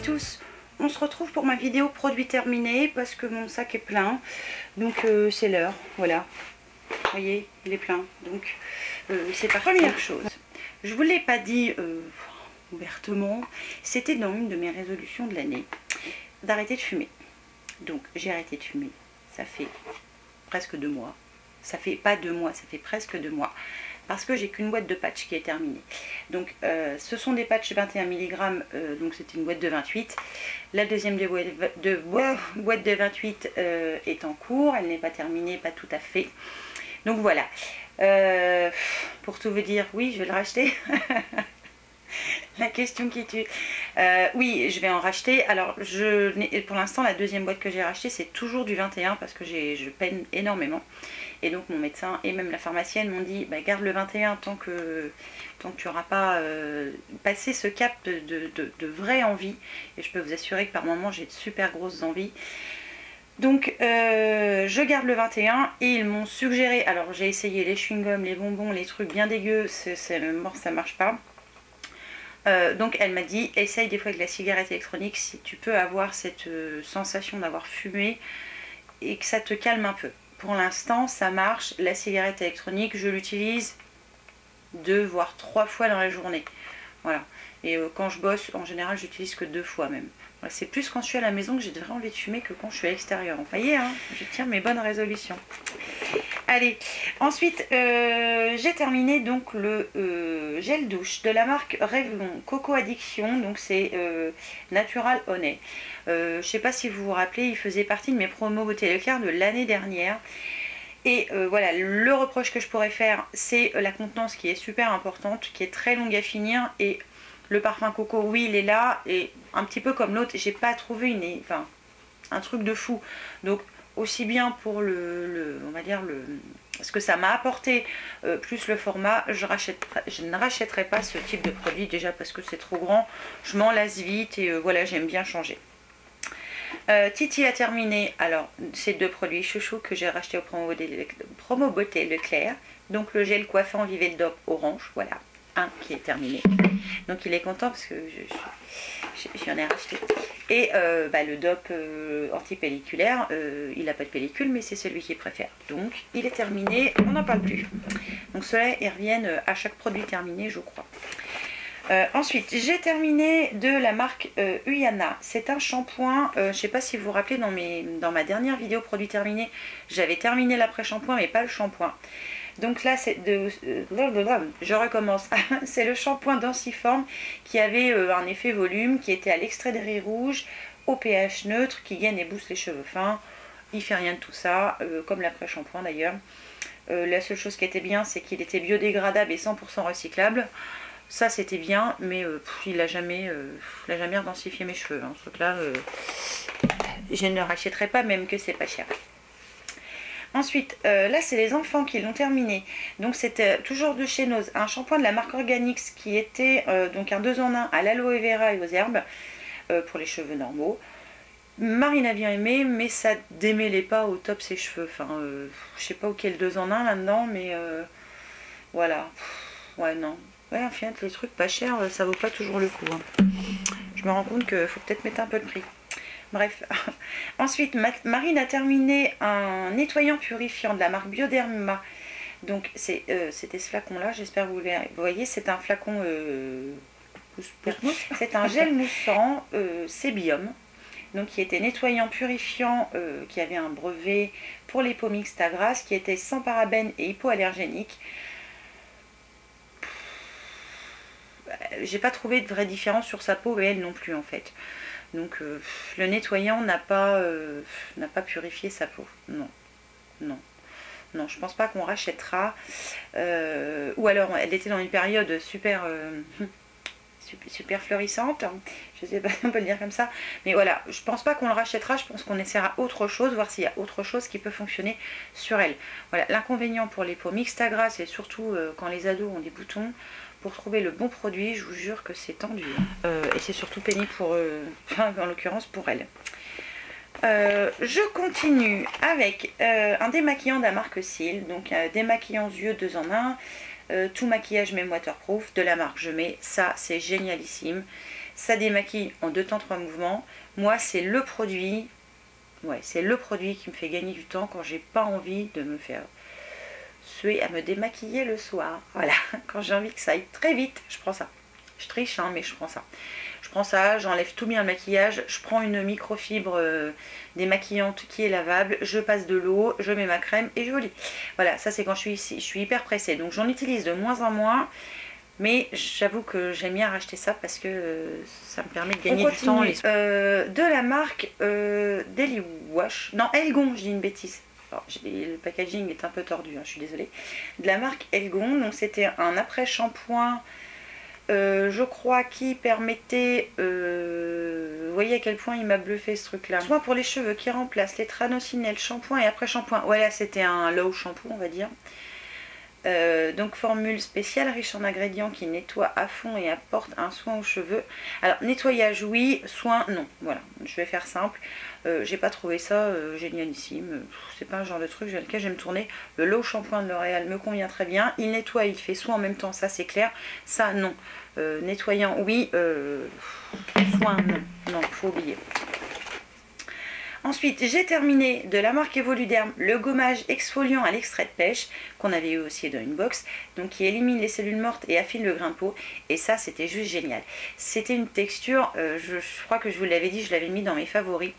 tous, on se retrouve pour ma vidéo produit terminé parce que mon sac est plein, donc c'est l'heure, voilà, vous voyez, il est plein, donc c'est parti. Première chose, je vous l'ai pas dit ouvertement, c'était dans une de mes résolutions de l'année, d'arrêter de fumer. Donc j'ai arrêté de fumer, ça fait presque 2 mois, ça fait pas 2 mois, ça fait presque 2 mois. Parce que j'ai qu'une boîte de patch qui est terminée. Donc ce sont des patchs 21 mg, donc c'était une boîte de 28. La deuxième boîte de 28 est en cours, elle n'est pas terminée, pas tout à fait. Donc voilà. Pour tout vous dire, oui, je vais le racheter. La question qui tue. Oui, je vais en racheter. Alors, pour l'instant, la deuxième boîte que j'ai rachetée, c'est toujours du 21 parce que je peine énormément. Et donc, mon médecin et même la pharmacienne m'ont dit, bah, garde le 21 tant que tu n'auras pas passé ce cap de vraie envie. Et je peux vous assurer que par moments, j'ai de super grosses envies. Donc je garde le 21 et ils m'ont suggéré, alors j'ai essayé les chewing-gums, les bonbons, les trucs bien dégueux, ça marche pas. Donc elle m'a dit, essaye des fois avec la cigarette électronique si tu peux avoir cette sensation d'avoir fumé et que ça te calme un peu. Pour l'instant ça marche, la cigarette électronique je l'utilise 2 voire 3 fois dans la journée. Voilà. Et quand je bosse, en général j'utilise que 2 fois même. Voilà, c'est plus quand je suis à la maison que j'ai vraiment envie de fumer que quand je suis à l'extérieur. Vous voyez, hein, je tiens mes bonnes résolutions. Allez, ensuite j'ai terminé donc le gel douche de la marque Revlon Coco Addiction, donc c'est Natural Honey. Je sais pas si vous vous rappelez, il faisait partie de mes promos Beauté Leclerc de l'année dernière. Et voilà, le reproche que je pourrais faire, c'est la contenance qui est super importante, qui est très longue à finir. Et le parfum coco, oui, il est là. Et un petit peu comme l'autre, j'ai pas trouvé un truc de fou. Donc aussi bien pour on va dire ce que ça m'a apporté, plus le format, je ne rachèterai pas ce type de produit, déjà parce que c'est trop grand, je m'en lasse vite et voilà, j'aime bien changer. Titi a terminé, alors ces 2 produits chouchou que j'ai racheté au promo Beauté Leclerc, donc le gel coiffant Vive le Dop orange, voilà, un qui est terminé, donc il est content parce que j'en ai racheté. Et le Dop anti-pelliculaire, il n'a pas de pellicule mais c'est celui qu'il préfère, donc il est terminé, on n'en parle plus. Donc ceux-là ils reviennent à chaque produit terminé, je crois. Ensuite j'ai terminé de la marque Uyana, c'est un shampoing, je ne sais pas si vous vous rappelez, dans ma dernière vidéo produit terminé j'avais terminé l'après-shampoing mais pas le shampoing. Donc là c'est je recommence. C'est le shampoing densiforme qui avait un effet volume, qui était à l'extrait de riz rouge, au pH neutre, qui gaine et booste les cheveux fins. Il fait rien de tout ça, comme l'après-shampoing d'ailleurs. La seule chose qui était bien, c'est qu'il était biodégradable et 100% recyclable. Ça c'était bien, mais il n'a jamais redensifié mes cheveux. Hein. Ce truc-là, je ne le rachèterai pas, même que c'est pas cher. Ensuite, là c'est les enfants qui l'ont terminé. Donc c'était toujours de chez Nose, un shampoing de la marque Organix qui était donc un 2 en 1 à l'aloe vera et aux herbes pour les cheveux normaux. Marine a bien aimé, mais ça démêlait pas au top ses cheveux. Enfin, je sais pas où qu'est le 2 en 1 là-dedans, mais voilà. Ouais, non. Ouais, en fait, les trucs pas chers, ça vaut pas toujours le coup. Hein. Je me rends compte qu'il faut peut-être mettre un peu le prix. Bref. Ensuite, Marine a terminé un nettoyant purifiant de la marque Bioderma. Donc, c'était ce flacon-là. J'espère que vous le voyez. C'est un flacon... c'est un gel moussant Sébium. Donc, qui était nettoyant purifiant, qui avait un brevet pour les peaux mixtes à grasse, qui était sans parabènes et hypoallergénique. J'ai pas trouvé de vraie différence sur sa peau et elle non plus en fait. Donc le nettoyant n'a pas purifié sa peau. Non, non, non, je pense pas qu'on rachètera. Ou alors elle était dans une période super florissante. Je sais pas si on peut le dire comme ça. Mais voilà, je pense pas qu'on le rachètera. Je pense qu'on essaiera autre chose, voir s'il y a autre chose qui peut fonctionner sur elle. Voilà, l'inconvénient pour les peaux mixtes à grasse et surtout quand les ados ont des boutons. Pour trouver le bon produit, je vous jure que c'est tendu. Et c'est surtout pénible en l'occurrence pour elle. Je continue avec un démaquillant de la marque Cils. Donc démaquillant yeux 2 en 1. Tout maquillage même waterproof de la marque Je Mets. Ça, c'est génialissime. Ça démaquille en 2 temps 3 mouvements. Moi, c'est le produit, ouais, c'est le produit qui me fait gagner du temps quand j'ai pas envie de me faire suer à me démaquiller le soir. Voilà, quand j'ai envie que ça aille très vite, je prends ça. Je triche, hein, mais je prends ça. Je prends ça, j'enlève tout bien le maquillage, je prends une microfibre démaquillante qui est lavable, je passe de l'eau, je mets ma crème et je lis. Voilà, ça c'est quand je suis ici, je suis hyper pressée. Donc j'en utilise de moins en moins, mais j'avoue que j'aime bien racheter ça parce que ça me permet de gagner du temps. De la marque Daily Wash, non, Elgon, je dis une bêtise. Alors, le packaging est un peu tordu, hein, je suis désolée. De la marque Elgon, donc c'était un après-shampoing. Je crois qui permettait, vous voyez à quel point il m'a bluffé ce truc là, soin pour les cheveux qui remplace les tranociniels, shampoing et après shampoing. Voilà, c'était un low shampoo on va dire. Donc formule spéciale riche en ingrédients qui nettoie à fond et apporte un soin aux cheveux. Alors nettoyage oui, soin non. Voilà, je vais faire simple. J'ai pas trouvé ça génialissime. C'est pas un genre de truc sur lequel je vais me tourner. Le low shampoing de L'Oréal me convient très bien. Il nettoie, il fait soin en même temps, ça c'est clair. Ça non. Nettoyant oui, soin non. Non, faut oublier. Ensuite, j'ai terminé de la marque Evoluderm le gommage exfoliant à l'extrait de pêche, qu'on avait eu aussi dans une box, donc qui élimine les cellules mortes et affine le grain de peau. Et ça, c'était juste génial. C'était une texture, je crois que je vous l'avais dit, je l'avais mis dans mes favoris.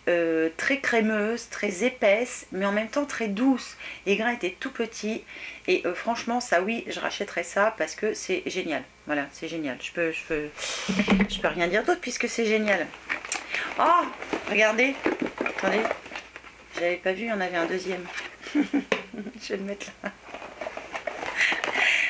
Très crémeuse, très épaisse, mais en même temps très douce. Les grains étaient tout petits. Et franchement, ça oui, je rachèterais ça parce que c'est génial. Voilà, c'est génial. Je peux rien dire d'autre puisque c'est génial. Oh, regardez. Attendez. J'avais pas vu, il y en avait un deuxième. Je vais le mettre là.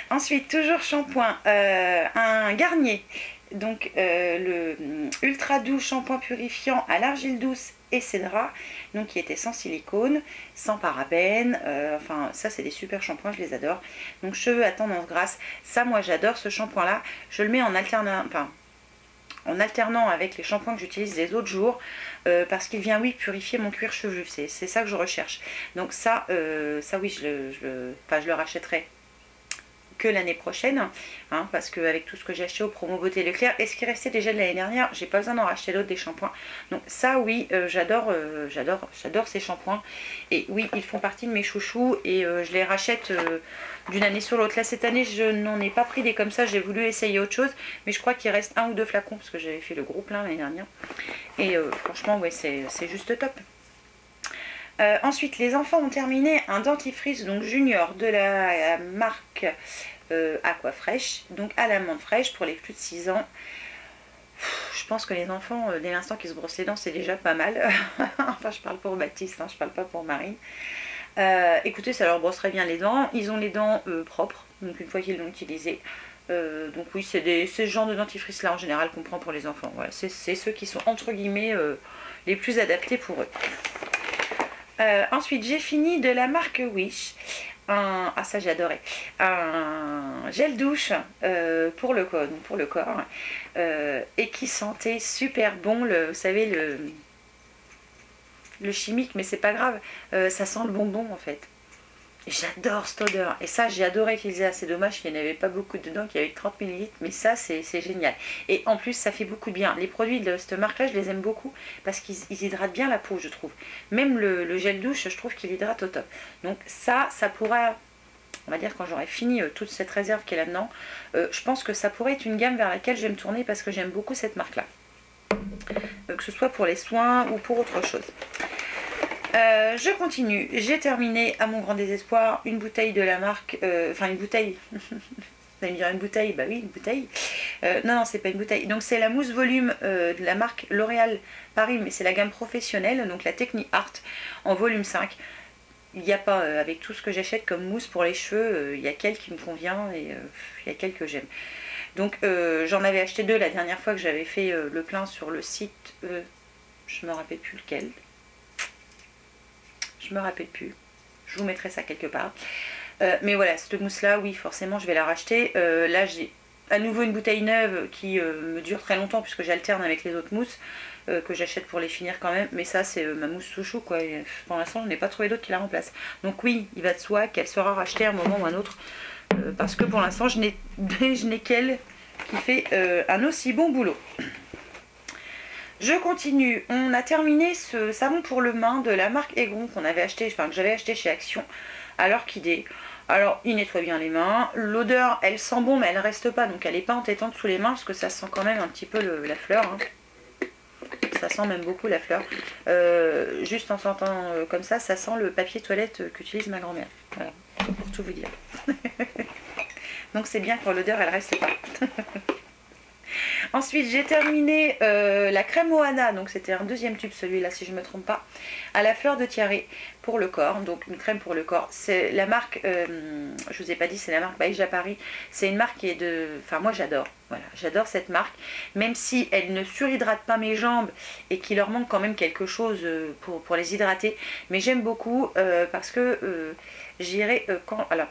Ensuite, toujours shampoing. Un Garnier. Donc, le ultra doux shampoing purifiant à l'argile douce et cédra. Donc, qui était sans silicone, sans parabènes. Enfin, ça, c'est des super shampoings, je les adore. Donc, cheveux à tendance grasse. Ça, moi, j'adore ce shampoing-là. Je le mets en alternant. Enfin, en alternant avec les shampoings que j'utilise les autres jours parce qu'il vient oui purifier mon cuir chevelu, c'est ça que je recherche. Donc ça, ça oui je le rachèterai que l'année prochaine hein, parce qu'avec tout ce que j'ai acheté au promo beauté Leclerc et ce qui restait déjà de l'année dernière, j'ai pas besoin d'en racheter d'autres des shampoings. Donc ça oui, j'adore ces shampoings et oui ils font partie de mes chouchous et je les rachète d'une année sur l'autre. Là cette année je n'en ai pas pris des comme ça, j'ai voulu essayer autre chose mais je crois qu'il reste 1 ou 2 flacons parce que j'avais fait le gros plein l'année dernière et franchement ouais c'est juste top. Ensuite les enfants ont terminé un dentifrice donc junior de la marque Aquafresh, donc à l'amande fraîche pour les plus de 6 ans. Je pense que les enfants dès l'instant qu'ils se brossent les dents c'est déjà pas mal. Enfin je parle pour Baptiste, hein, je parle pas pour Marine. Écoutez, ça leur brosserait bien les dents. Ils ont les dents propres, donc une fois qu'ils l'ont utilisé. Donc oui, c'est ce genre de dentifrice là en général qu'on prend pour les enfants. Voilà, c'est ceux qui sont entre guillemets les plus adaptés pour eux. Ensuite, j'ai fini de la marque Wish. Ah ça j'adorais. Un gel douche pour le corps et qui sentait super bon. Vous savez le chimique, mais c'est pas grave, ça sent le bonbon en fait. J'adore cette odeur et ça j'ai adoré utiliser. C'est dommage qu'il n'y en avait pas beaucoup dedans, qu'il y avait 30 ml, mais ça c'est génial et en plus ça fait beaucoup de bien. Les produits de cette marque là je les aime beaucoup parce qu'ils hydratent bien la peau je trouve. Même le gel douche je trouve qu'il hydrate au top. Donc ça pourra, on va dire quand j'aurai fini toute cette réserve qui est là dedans, je pense que ça pourrait être une gamme vers laquelle je vais me tourner parce que j'aime beaucoup cette marque là, que ce soit pour les soins ou pour autre chose. Je continue, j'ai terminé à mon grand désespoir une bouteille de la marque, enfin une bouteille, vous allez me dire une bouteille, bah oui une bouteille, non c'est pas une bouteille, donc c'est la mousse volume de la marque L'Oréal Paris, mais c'est la gamme professionnelle, donc la Techni Art en volume 5. Il n'y a pas, avec tout ce que j'achète comme mousse pour les cheveux, il y a quelle qui me convient et il y a quelle que j'aime. Donc j'en avais acheté 2 la dernière fois que j'avais fait le plein sur le site, je me rappelle plus lequel. Je me rappelle plus, je vous mettrai ça quelque part. Mais voilà, cette mousse là, oui, forcément, je vais la racheter. Là, j'ai à nouveau une bouteille neuve qui me dure très longtemps puisque j'alterne avec les autres mousses que j'achète pour les finir quand même. Mais ça, c'est ma mousse chouchou, quoi. Et pour l'instant, je n'ai pas trouvé d'autre qui la remplace. Donc oui, il va de soi qu'elle sera rachetée à un moment ou à un autre parce que pour l'instant, je n'ai qu'elle qui fait un aussi bon boulot. Je continue. On a terminé ce savon pour le main de la marque Egron qu'on avait acheté, enfin que j'avais acheté chez Action à l'orchidée. Alors il nettoie bien les mains. L'odeur elle sent bon mais elle reste pas, donc elle n'est pas entêtante sous les mains parce que ça sent quand même un petit peu la fleur. Hein. Ça sent même beaucoup la fleur. Juste en sentant comme ça sent le papier toilette qu'utilise ma grand-mère. Voilà, pour tout vous dire. Donc c'est bien quand l'odeur elle reste pas. Ensuite j'ai terminé la crème Ohana, donc c'était un deuxième tube celui-là si je ne me trompe pas, à la fleur de tiare pour le corps, donc une crème pour le corps. C'est la marque, je vous ai pas dit, c'est la marque Beige à Paris. C'est une marque qui est de... Enfin moi j'adore, voilà, j'adore cette marque, même si elle ne surhydrate pas mes jambes et qu'il leur manque quand même quelque chose pour les hydrater. Mais j'aime beaucoup parce que j'irai quand... Alors,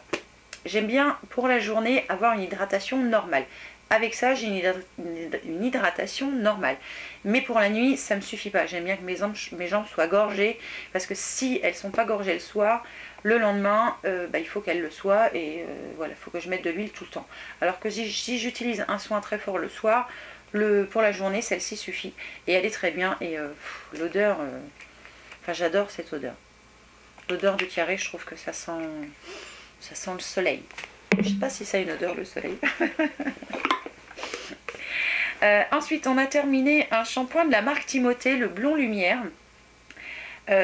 j'aime bien pour la journée avoir une hydratation normale. Avec ça, j'ai une hydratation normale. Mais pour la nuit, ça ne me suffit pas. J'aime bien que mes jambes soient gorgées. Parce que si elles ne sont pas gorgées le soir, le lendemain, il faut qu'elles le soient. Et voilà, il faut que je mette de l'huile tout le temps. Alors que si j'utilise un soin très fort le soir, pour la journée, celle-ci suffit. Et elle est très bien. Et l'odeur, enfin j'adore cette odeur. L'odeur du tiare, je trouve que ça sent le soleil. Je ne sais pas si ça a une odeur le soleil. Ensuite on a terminé un shampoing de la marque Timothée, le blond lumière,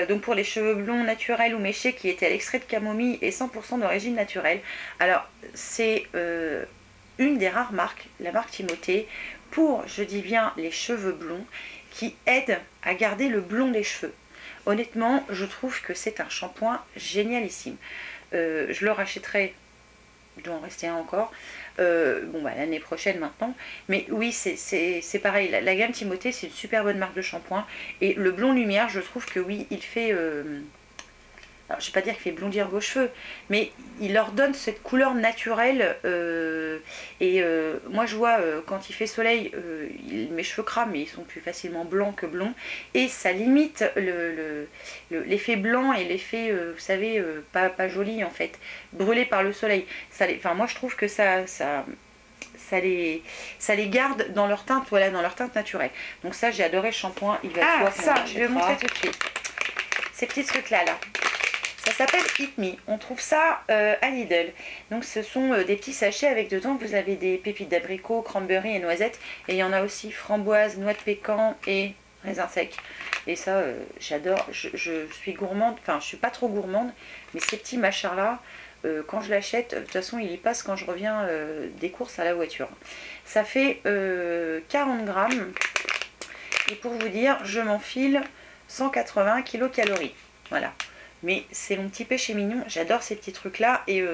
donc pour les cheveux blonds naturels ou méchés, qui était à l'extrait de camomille et 100% d'origine naturelle. Alors c'est une des rares marques, la marque Timothée, pour, je dis bien, les cheveux blonds, qui aide à garder le blond des cheveux. Honnêtement je trouve que c'est un shampoing génialissime. Je le rachèterai, il doit en rester un encore, l'année prochaine maintenant, mais oui c'est pareil, la gamme Timothée c'est une super bonne marque de shampoing, et le blond lumière je trouve que oui il fait, alors je vais pas dire qu'il fait blondir vos cheveux, mais il leur donne cette couleur naturelle, moi je vois quand il fait soleil, mes cheveux crament mais ils sont plus facilement blancs que blonds, et ça limite l'effet blanc et l'effet, vous savez, pas joli en fait, brûlé par le soleil. Enfin moi je trouve que ça les garde dans leur teinte, voilà, dans leur teinte naturelle. Donc ça j'ai adoré le shampoing, il va être pouvoir ça, je vais vous montrer tout de suite. Ces petits trucs là. Ça s'appelle Hit Me. On trouve ça à Lidl. Donc ce sont des petits sachets avec dedans, vous avez des pépites d'abricot, cranberry et noisettes. Et il y en a aussi framboise, noix de pécan et raisin sec. Et ça, j'adore. Je suis gourmande, enfin je suis pas trop gourmande, mais ces petits machins là, quand je l'achète, de toute façon il y passe quand je reviens des courses à la voiture. Ça fait 40 grammes. Et pour vous dire, je m'enfile 180 kcal. Voilà. Mais c'est mon petit péché mignon, j'adore ces petits trucs là, et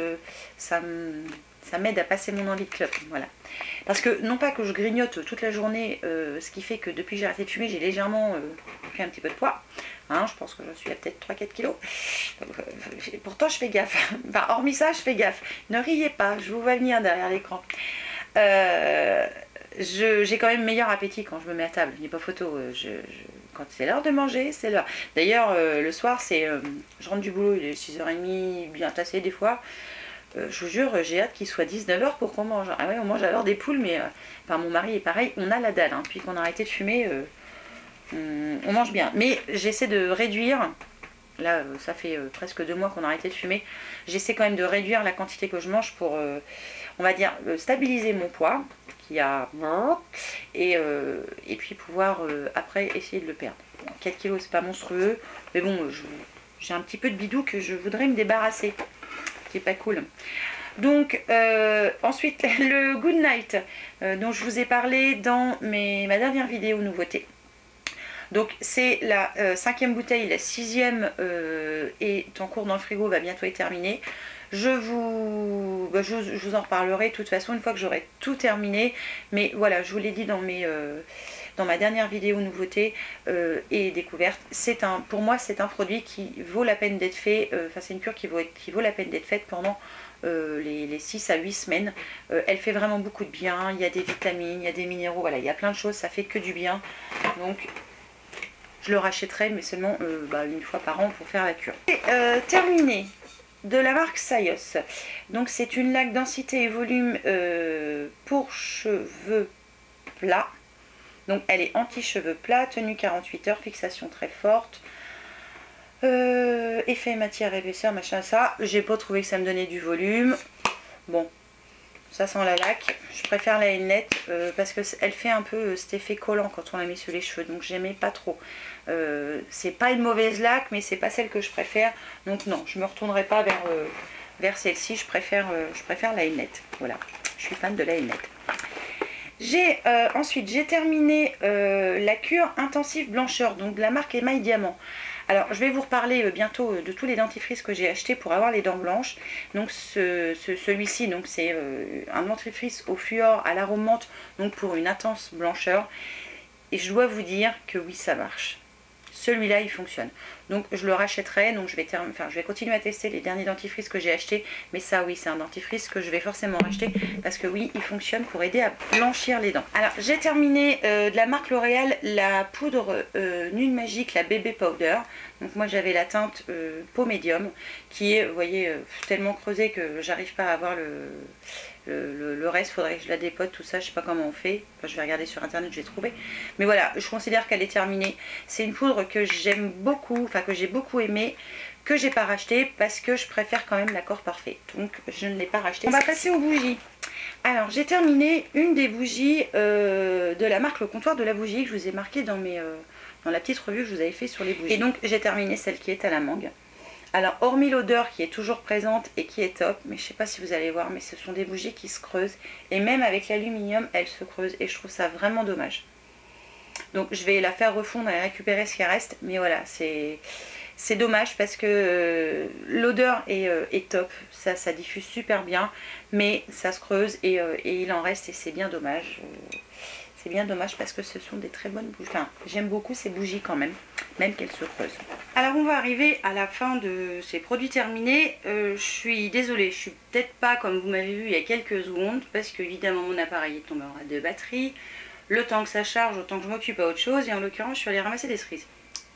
ça m'aide à passer mon envie de clope, voilà. Parce que non pas que je grignote toute la journée, ce qui fait que depuis que j'ai arrêté de fumer, j'ai légèrement pris un petit peu de poids, hein, je pense que j'en suis à peut-être 3-4 kilos, pourtant je fais gaffe, enfin hormis ça je fais gaffe, ne riez pas, je vous vois venir derrière l'écran. J'ai quand même meilleur appétit quand je me mets à table, il n'y a pas photo, quand c'est l'heure de manger, c'est l'heure. D'ailleurs, le soir, je rentre du boulot, il est 6h30, bien tassé des fois. Je vous jure, j'ai hâte qu'il soit 19h pour qu'on mange. Ah ouais, on mange alors des poules, mais enfin, mon mari est pareil, on a la dalle. Hein. Depuis qu'on a arrêté de fumer, on mange bien. Mais j'essaie de réduire, là, ça fait presque 2 mois qu'on a arrêté de fumer. J'essaie quand même de réduire la quantité que je mange pour, on va dire, stabiliser mon poids. Et puis pouvoir après essayer de le perdre. 4 kilos c'est pas monstrueux, mais bon j'ai un petit peu de bidou que je voudrais me débarrasser, qui est pas cool. Donc ensuite le Good Night dont je vous ai parlé dans ma dernière vidéo nouveauté. Donc c'est la 5e bouteille, la 6e est en cours dans le frigo, va bientôt être terminée. Je vous en reparlerai de toute façon une fois que j'aurai tout terminé. Mais voilà, je vous l'ai dit dans ma dernière vidéo nouveauté et découverte. Pour moi, c'est un produit qui vaut la peine d'être fait. Enfin, c'est une cure qui vaut la peine d'être faite pendant les 6 à 8 semaines. Elle fait vraiment beaucoup de bien. Il y a des vitamines, il y a des minéraux. Voilà, il y a plein de choses. Ça fait que du bien. Donc, je le rachèterai, mais seulement une fois par an pour faire la cure. Et, terminé. de la marque Sayos. Donc c'est une laque densité et volume pour cheveux plats. Donc elle est anti-cheveux plats, tenue 48 heures, fixation très forte. Effet matière épaisseur, machin, ça. J'ai pas trouvé que ça me donnait du volume. Bon, ça sent la laque. Je préfère la Inlet parce qu'elle fait un peu cet effet collant quand on la met sur les cheveux. Donc j'aimais pas trop. C'est pas une mauvaise laque, mais c'est pas celle que je préfère. Donc non, je me retournerai pas vers celle-ci. Je préfère la Inlet. Voilà, je suis fan de la Inlet. Ensuite, j'ai terminé la cure intensive blancheur, donc de la marque Émail Diamant. Alors, je vais vous reparler bientôt de tous les dentifrices que j'ai achetés pour avoir les dents blanches. Donc, celui-ci, donc c'est un dentifrice au fluor à l'arôme menthe, donc pour une intense blancheur. Et je dois vous dire que oui, ça marche. Celui-là, il fonctionne. Donc, je le rachèterai. Donc, je vais continuer à tester les derniers dentifrices que j'ai achetés. Mais ça, oui, c'est un dentifrice que je vais forcément racheter. Parce que oui, il fonctionne pour aider à blanchir les dents. Alors, j'ai terminé de la marque L'Oréal la poudre Nude Magique, la Bébé Powder. Donc, moi, j'avais la teinte peau médium. Qui est, vous voyez, tellement creusée que j'arrive pas à avoir le reste. Faudrait que je la dépote, tout ça. Je sais pas comment on fait. Enfin, je vais regarder sur internet, je vais trouver. Mais voilà, je considère qu'elle est terminée. C'est une poudre que j'aime beaucoup, enfin que j'ai beaucoup aimé, que j'ai pas racheté parce que je préfère quand même l'accord parfait. Donc je ne l'ai pas racheté. On va passer aux bougies. Alors j'ai terminé une des bougies de la marque Le Comptoir de la Bougie que je vous ai marqué dans la petite revue que je vous avais fait sur les bougies. Et donc j'ai terminé celle qui est à la mangue. Alors hormis l'odeur qui est toujours présente et qui est top, mais je sais pas si vous allez voir, mais ce sont des bougies qui se creusent. Et même avec l'aluminium, elles se creusent et je trouve ça vraiment dommage. Donc je vais la faire refondre et récupérer ce qui reste. Mais voilà, c'est dommage parce que l'odeur est top. Ça diffuse super bien. Mais ça se creuse et il en reste et c'est bien dommage. C'est bien dommage parce que ce sont des très bonnes bougies. Enfin, j'aime beaucoup ces bougies quand même, même qu'elles se creusent. Alors on va arriver à la fin de ces produits terminés. Je suis désolée, je suis peut-être pas comme vous m'avez vu il y a quelques secondes. Parce que évidemment mon appareil est tombé en rade de batterie. Le temps que ça charge, autant que je m'occupe à autre chose. Et en l'occurrence, je suis allée ramasser des cerises.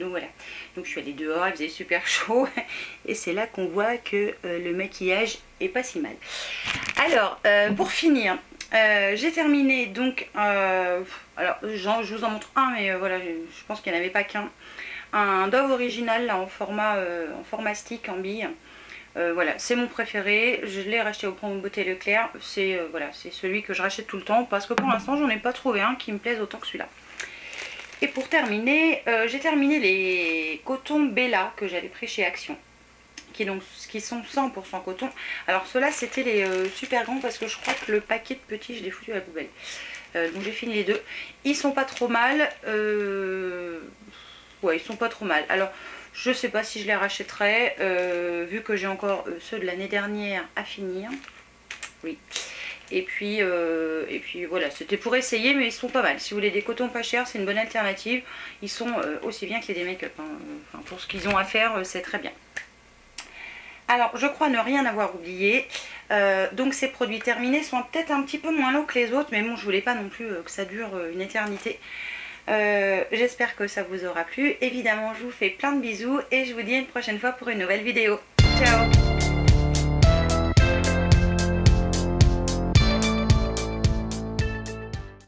Donc voilà. Donc je suis allée dehors, il faisait super chaud. Et c'est là qu'on voit que le maquillage est pas si mal. Alors, pour finir, j'ai terminé donc... alors, je vous en montre un, mais voilà, je pense qu'il n'y en avait pas qu'un. Un Dove original là, en format stick, en bille. Voilà, c'est mon préféré, je l'ai racheté au Promo Beauté Leclerc, c'est voilà, c'est celui que je rachète tout le temps parce que pour l'instant j'en ai pas trouvé un qui me plaise autant que celui-là. Et pour terminer, j'ai terminé les cotons Bella que j'avais pris chez Action, qui sont 100% coton. Alors ceux-là c'était les super grands parce que je crois que le paquet de petits je l'ai foutu à la poubelle. Donc j'ai fini les deux, ils sont pas trop mal, ouais ils sont pas trop mal. Alors je sais pas si je les rachèterai, vu que j'ai encore ceux de l'année dernière à finir. Oui. Et puis voilà, c'était pour essayer, mais ils sont pas mal. Si vous voulez des cotons pas chers, c'est une bonne alternative. Ils sont aussi bien que les make-up. Hein. Enfin, pour ce qu'ils ont à faire, c'est très bien. Alors, je crois ne rien avoir oublié. Donc ces produits terminés sont peut-être un petit peu moins longs que les autres, mais bon, je voulais pas non plus que ça dure une éternité. J'espère que ça vous aura plu. Évidemment, je vous fais plein de bisous et je vous dis à une prochaine fois pour une nouvelle vidéo. Ciao!